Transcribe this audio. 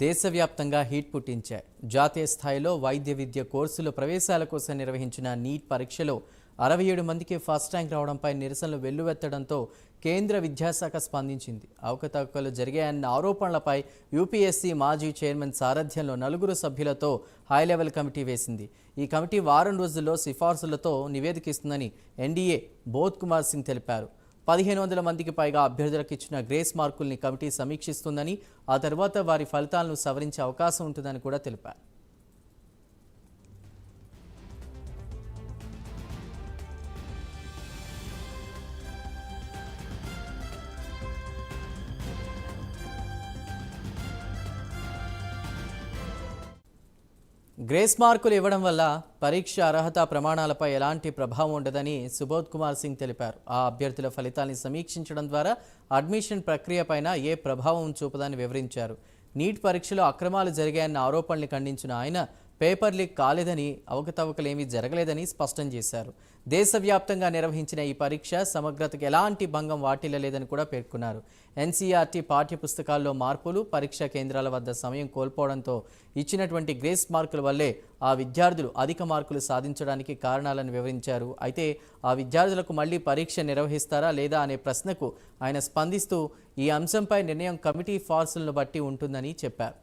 దేశవ్యాప్తంగా హీట్ పుట్టించాయి. జాతీయ స్థాయిలో వైద్య విద్య కోర్సుల ప్రవేశాల కోసం నిర్వహించిన నీట్ పరీక్షలో 67 మందికి ఫస్ట్ ర్యాంక్ రావడంపై నిరసనలు వెల్లువెత్తడంతో కేంద్ర విద్యాశాఖ స్పందించింది. అవకతవకలు జరిగాయన్న ఆరోపణలపై యూపీఎస్సీ మాజీ చైర్మన్ సారథ్యంలో 4 సభ్యులతో హైలెవెల్ కమిటీ వేసింది. ఈ కమిటీ వారం రోజుల్లో సిఫార్సులతో నివేదిక ఇస్తుందని ఎన్డీఏ బోధ్ కుమార్ సింగ్ తెలిపారు. 1500 మందికి పైగా అభ్యర్థులకు ఇచ్చిన గ్రేస్ మార్కుల్ని కమిటీ సమీక్షిస్తుందని, ఆ తర్వాత వారి ఫలితాలను సవరించే అవకాశం ఉంటుందని కూడా తెలిపారు. గ్రేస్ మార్కులు ఇవ్వడం వల్ల పరీక్ష అర్హత ప్రమాణాలపై ఎలాంటి ప్రభావం ఉండదని సుబోధ్ కుమార్ సింగ్ తెలిపారు. ఆ అభ్యర్థుల ఫలితాన్ని సమీక్షించడం ద్వారా అడ్మిషన్ ప్రక్రియపైన ఏ ప్రభావం చూపదని వివరించారు. నీట్ పరీక్షలో అక్రమాలు జరిగాయన్న ఆరోపణల్ని ఖండించిన ఆయన పేపర్ లీక్ కాలేదని, అవకతవకలేమీ జరగలేదని స్పష్టం చేశారు. దేశవ్యాప్తంగా నిర్వహించిన ఈ పరీక్ష సమగ్రతకు ఎలాంటి భంగం వాటిల్లలేదని కూడా పేర్కొన్నారు. ఎన్సీఆర్టీ పాఠ్య పుస్తకాల్లో మార్పులు, పరీక్షా కేంద్రాల వద్ద సమయం కోల్పోవడంతో ఇచ్చినటువంటి గ్రేస్ మార్కుల వల్లే ఆ విద్యార్థులు అధిక మార్కులు సాధించడానికి కారణాలను వివరించారు. అయితే ఆ విద్యార్థులకు మళ్లీ పరీక్ష నిర్వహిస్తారా లేదా అనే ప్రశ్నకు ఆయన స్పందిస్తూ ఈ అంశంపై నిర్ణయం కమిటీ ఫార్సులను బట్టి ఉంటుందని చెప్పారు.